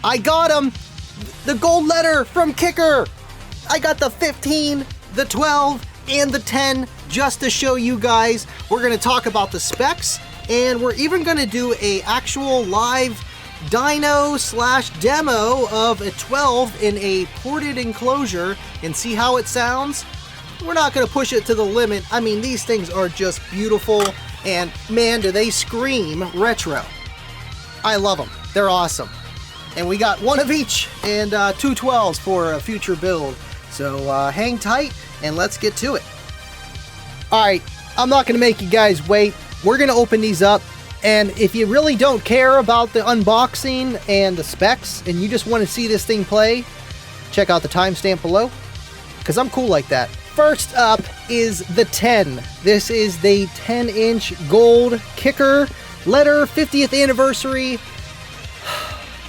I got them. The gold letter from Kicker. I got the 15, the 12, and the 10 just to show you guys. We're going to talk about the specs, and we're even going to do a actual live dyno/demo of a 12 in a ported enclosure and see how it sounds. We're not going to push it to the limit. I mean, these things are just beautiful, and man, do they scream retro. I love them. They're awesome. And we got one of each and 2 12s for a future build. So hang tight and let's get to it. Alright, I'm not going to make you guys wait. We're going to open these up. And if you really don't care about the unboxing and the specs and you just want to see this thing play, check out the timestamp below, because I'm cool like that. First up is the 10. This is the 10-inch gold Kicker letter 50th anniversary.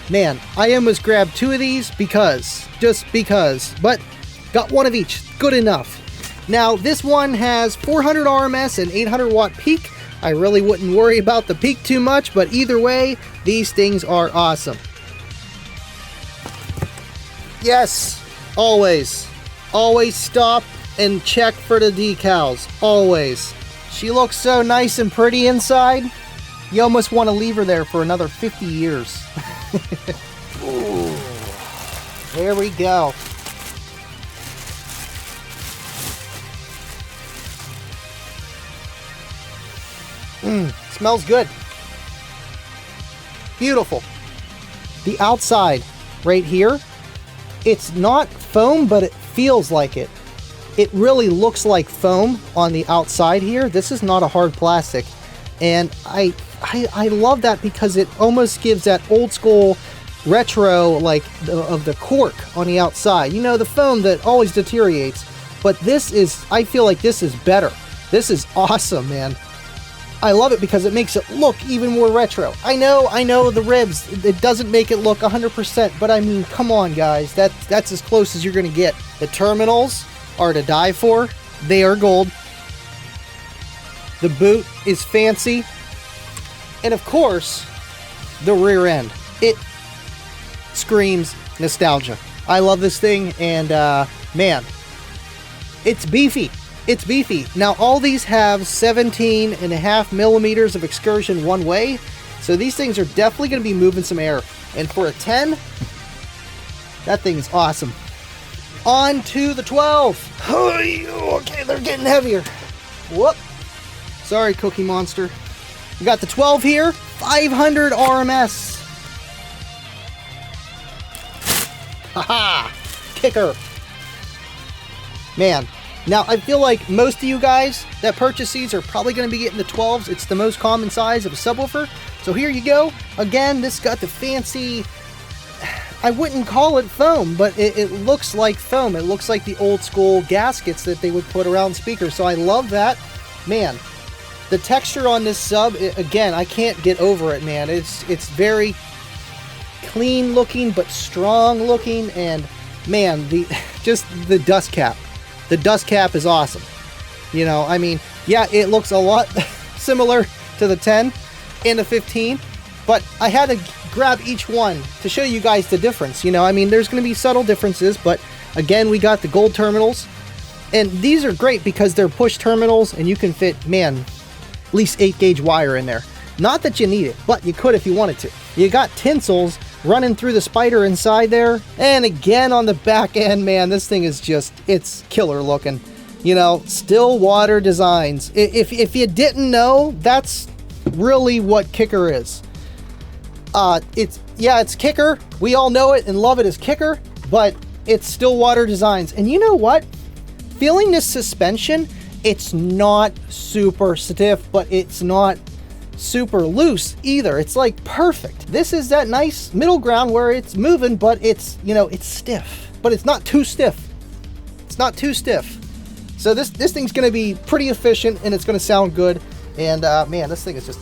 Man, I almost grabbed 2 of these just because, but got one of each, good enough. Now, this one has 400 RMS and 800 watt peak. I really wouldn't worry about the peak too much, but either way, these things are awesome. Yes, always stop and check for the decals, always. She looks so nice and pretty inside. You almost want to leave her there for another 50 years. Ooh, there we go. Smells good. Beautiful. The outside right here, it's not foam, but it feels like it. It really looks like foam on the outside here. This is not a hard plastic. And I love that because it almost gives that old school retro like of the cork on the outside. You know, the foam that always deteriorates. But this is, I feel like this is better. This is awesome, man. I love it because it makes it look even more retro. I know the ribs, it doesn't make it look 100%, but I mean, come on guys, that's as close as you're gonna get. The terminals are to die for. They are gold. The boot is fancy. And of course, the rear end. It screams nostalgia. I love this thing, and man, it's beefy. It's beefy. Now, all these have 17.5 millimeters of excursion one way, so these things are definitely going to be moving some air. And for a 10, that thing's awesome. On to the 12. Okay, they're getting heavier. Whoop. Sorry, Cookie Monster. We got the 12 here, 500 RMS. Haha, Kicker. Man. Now, I feel like most of you guys that purchase these are probably going to be getting the 12s. It's the most common size of a subwoofer. So here you go. Again, this got the fancy, I wouldn't call it foam, but it looks like foam. It looks like the old school gaskets that they would put around speakers. So I love that. Man, the texture on this sub, again, I can't get over it, man. It's very clean looking, but strong looking. And man, just the dust cap. The dust cap is awesome. You know, I mean, yeah, it looks a lot similar to the 10 and the 15, but I had to grab each one to show you guys the difference. You know, I mean, there's going to be subtle differences, but again, we got the gold terminals, and these are great because they're push terminals, and you can fit, man, at least 8 gauge wire in there. Not that you need it, but you could if you wanted to. You got tinsels running through the spider inside there, and again on the back end, man, this thing is just, it's killer looking. You know, still water designs. If you didn't know, that's really what Kicker is. It's Kicker. We all know it and love it as Kicker, but it's still water designs. And you know what? Feeling this suspension, it's not super stiff, but it's not super loose either. It's like perfect. This is that nice middle ground where it's moving, but it's, you know, it's stiff, but it's not too stiff. It's not too stiff. So this thing's going to be pretty efficient, and it's going to sound good. And man, this thing is just,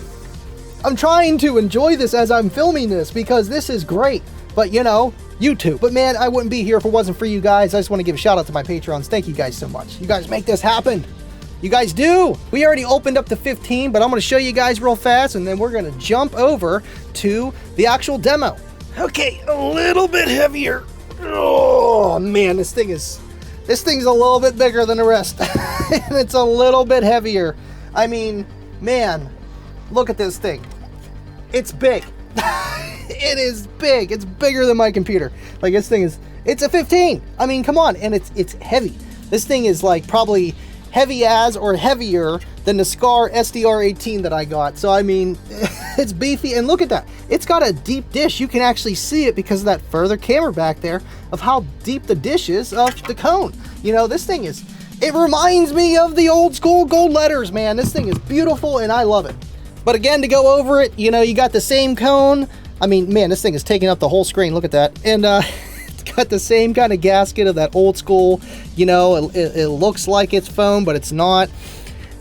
I'm trying to enjoy this as I'm filming this because this is great. But you know, YouTube. But man, I wouldn't be here if it wasn't for you guys. I just want to give a shout out to my Patrons. Thank you guys so much. You guys make this happen. You guys do. We already opened up to 15, but I'm going to show you guys real fast, and then we're going to jump over to the actual demo. Okay, a little bit heavier. Oh man, this thing's a little bit bigger than the rest. And it's a little bit heavier. I mean, man, look at this thing. It's big. It is big. It's bigger than my computer. Like, this thing is, it's a 15. I mean, come on. And it's heavy. This thing is like probably heavy as or heavier than the Scar SDR18 that I got. So I mean, it's beefy. And look at that. It's got a deep dish. You can actually see it because of that further camera back there of how deep the dish is of the cone. You know, this thing is, it reminds me of the old school gold letters, man. This thing is beautiful and I love it. But again, to go over it, you know, you got the same cone. I mean, man, this thing is taking up the whole screen. Look at that. And it's got the same kind of gasket of that old school, you know, it looks like it's foam, but it's not.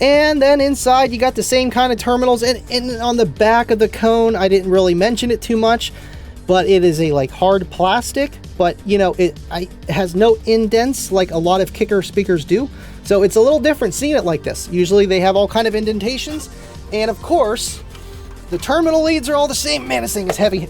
And then inside, you got the same kind of terminals. And on the back of the cone, I didn't really mention it too much, but it is a like hard plastic. But, you know, it has no indents like a lot of Kicker speakers do. So it's a little different seeing it like this. Usually they have all kind of indentations. And of course, the terminal leads are all the same. Man, this thing is heavy.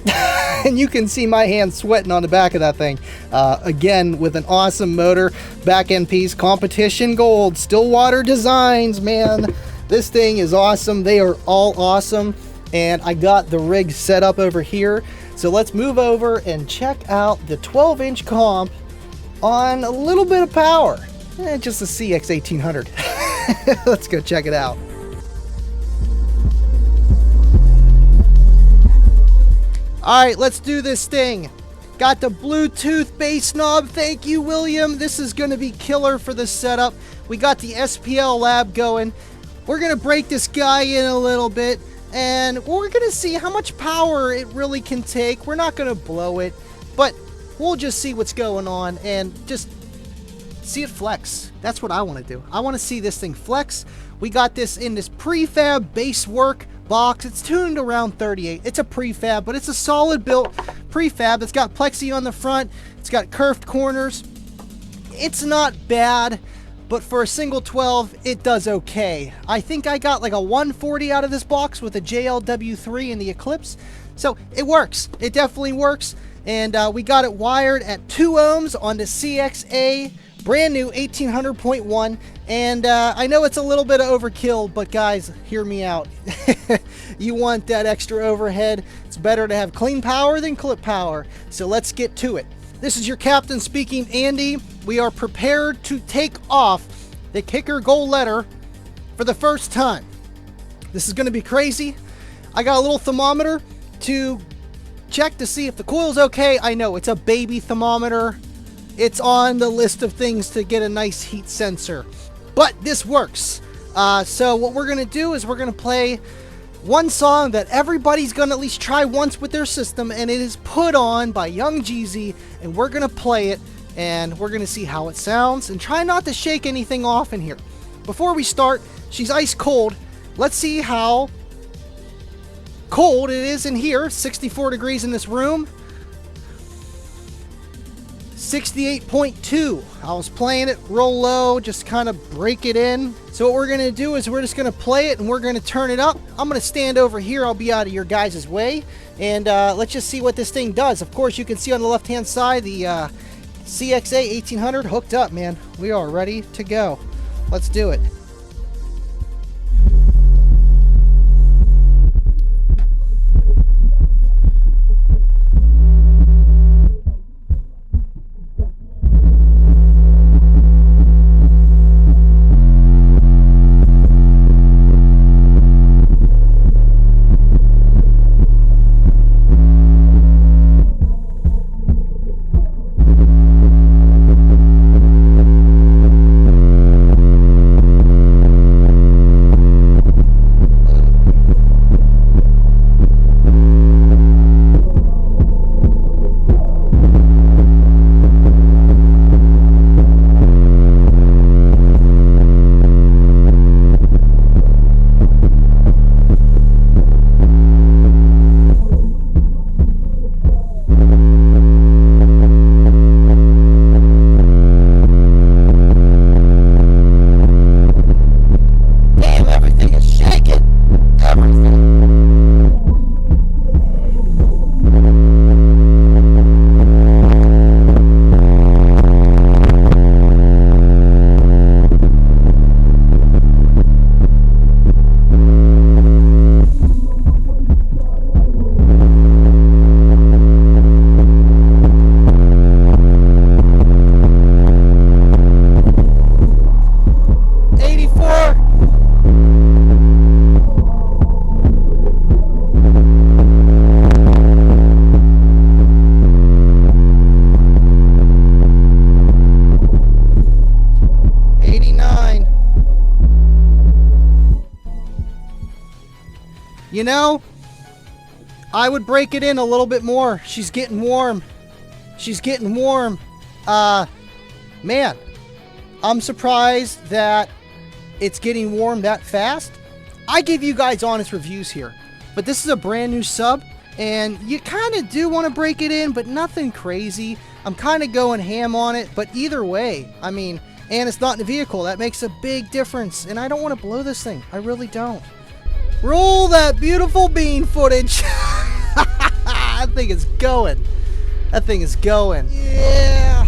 And you can see my hand sweating on the back of that thing. Again, with an awesome motor, back end piece, competition gold, Stillwater Designs, man. This thing is awesome. They are all awesome. And I got the rig set up over here. So let's move over and check out the 12-inch comp on a little bit of power. Just a CX1800. Let's go check it out. Alright, let's do this thing. Got the Bluetooth bass knob. Thank you, William. This is going to be killer for the setup. We got the SPL lab going. We're going to break this guy in a little bit. And we're going to see how much power it really can take. We're not going to blow it. But we'll just see what's going on. And just see it flex. That's what I want to do. I want to see this thing flex. We got this in this prefab base work box. It's tuned around 38. It's a prefab, but it's a solid built prefab. It's got plexi on the front. It's got curved corners. It's not bad, but for a single 12, it does okay. I think I got like a 140 out of this box with a JLW3 in the Eclipse. So it works. It definitely works. And we got it wired at 2 ohms on the CXA brand new 1800.1. And I know it's a little bit of overkill, but guys, hear me out. You want that extra overhead. It's better to have clean power than clip power. So let's get to it. This is your captain speaking, Andy. We are prepared to take off the Kicker Gold Letter for the first time. This is going to be crazy. I got a little thermometer to check to see if the coil's okay. I know it's a baby thermometer. It's on the list of things to get a nice heat sensor. But this works. So what we're going to do is we're going to play one song that everybody's going to at least try once with their system, and it is Put On by Young Jeezy, and we're going to play it, and we're going to see how it sounds, and try not to shake anything off in here. Before we start, she's ice cold. Let's see how cold it is in here. 64 degrees in this room. 68.2. I was playing it real low, just kind of break it in. So what we're going to do is we're just going to play it and we're going to turn it up. I'm going to stand over here. I'll be out of your guys' way. And let's just see what this thing does. Of course, you can see on the left-hand side the CXA 1800 hooked up, man. We are ready to go. Let's do it. You know, I would break it in a little bit more. She's getting warm. She's getting warm. Man, I'm surprised that it's getting warm that fast. I give you guys honest reviews here, but this is a brand new sub, and you kind of do want to break it in, but nothing crazy. I'm kind of going ham on it, but either way, I mean, and it's not in the vehicle. That makes a big difference, and I don't want to blow this thing. I really don't. Roll that beautiful bean footage. That thing is going. That thing is going. Yeah.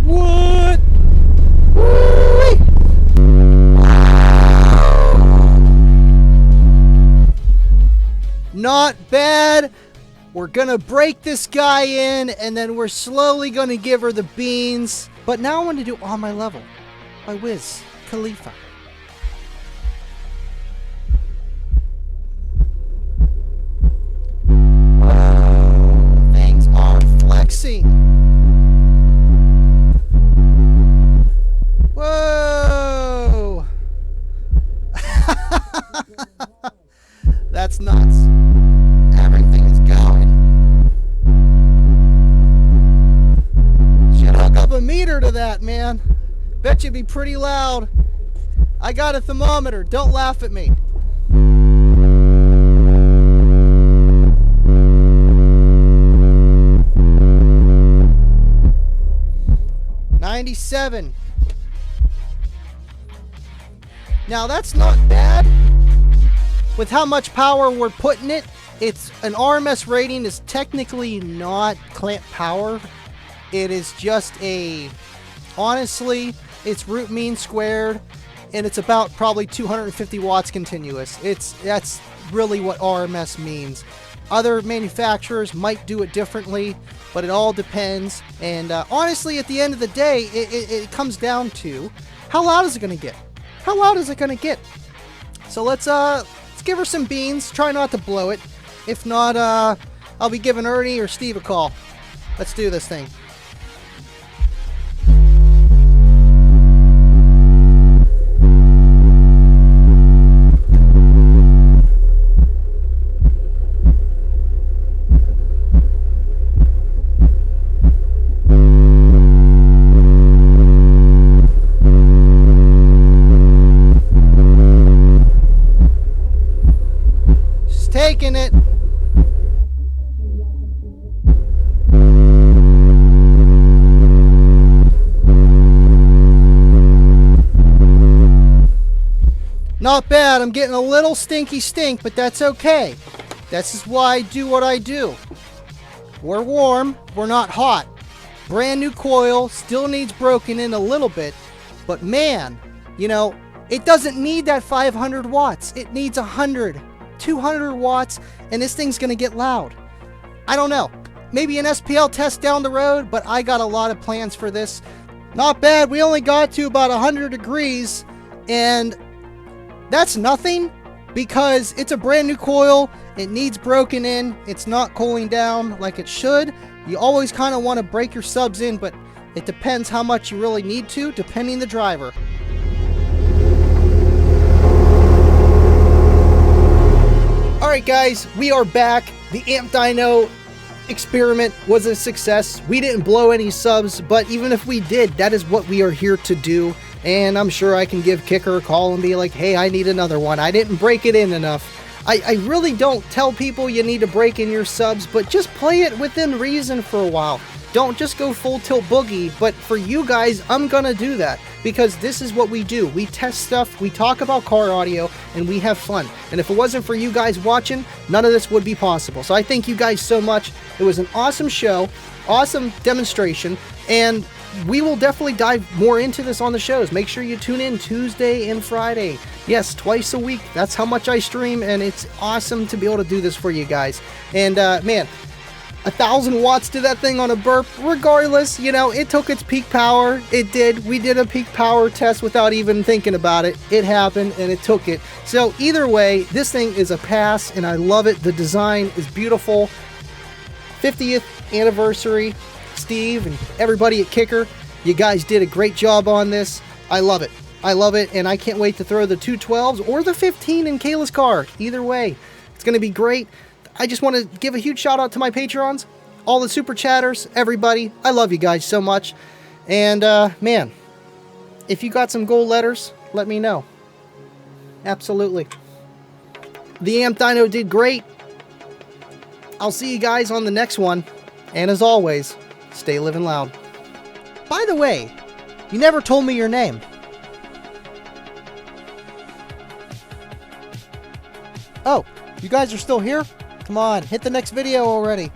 What? Woo-wee. Not bad. We're gonna break this guy in, and then we're slowly gonna give her the beans. But now I want to do On My Level by Wiz Khalifa. Whoa, things are flexing. Whoa. That's nuts. Everything is going. Should hook up a meter to that, man. Bet you'd be pretty loud. I got a thermometer. Don't laugh at me. $97. Now that's not bad. With how much power we're putting it, it's an RMS rating is technically not clamp power. It is just a, honestly, it's root mean squared, and it's about probably 250 watts continuous. That's really what RMS means. Other manufacturers might do it differently, but it all depends. And honestly, at the end of the day, it comes down to how loud is it going to get? How loud is it going to get? So let's give her some beans. Try not to blow it. If not, I'll be giving Ernie or Steve a call. Let's do this thing. Taking it. Not bad. I'm getting a little stinky stink, but that's okay. This is why I do what I do. We're warm. We're not hot. Brand new coil. Still needs broken in a little bit. But man, you know, it doesn't need that 500 watts. It needs 100. 200 watts, and this thing's gonna get loud. I don't know, maybe an SPL test down the road, but I got a lot of plans for this. Not bad. We only got to about 100 degrees, and that's nothing because it's a brand new coil. It needs broken in. It's not cooling down like it should. You always kind of want to break your subs in, but it depends how much you really need to, depending the driver. Alright guys, we are back. The Amp Dyno experiment was a success. We didn't blow any subs, but even if we did, that is what we are here to do. And I'm sure I can give Kicker a call and be like, hey, I need another one. I didn't break it in enough. I really don't tell people you need to break in your subs, but just play it within reason for a while. Don't just go full tilt boogie, but for you guys, I'm gonna do that because this is what we do. We test stuff, we talk about car audio, and we have fun. And if it wasn't for you guys watching, none of this would be possible. So I thank you guys so much. It was an awesome show, awesome demonstration, and we will definitely dive more into this on the shows. Make sure you tune in Tuesday and Friday. Yes, twice a week. That's how much I stream, and it's awesome to be able to do this for you guys. And man, 1,000 watts to that thing on a burp. Regardless, you know, it took its peak power. It did. We did a peak power test without even thinking about it. It happened, and it took it. So either way, this thing is a pass, and I love it. The design is beautiful. 50th anniversary. Steve and everybody at Kicker, you guys did a great job on this. I love it. I love it, and I can't wait to throw the 212s or the 15 in Kayla's car. Either way, it's going to be great. I just want to give a huge shout out to my Patreons, all the super chatters, everybody. I love you guys so much. And, man, if you got some gold letters, let me know. Absolutely. The Amp Dyno did great. I'll see you guys on the next one. And as always, stay living loud. By the way, you never told me your name. Oh, you guys are still here? Come on, hit the next video already.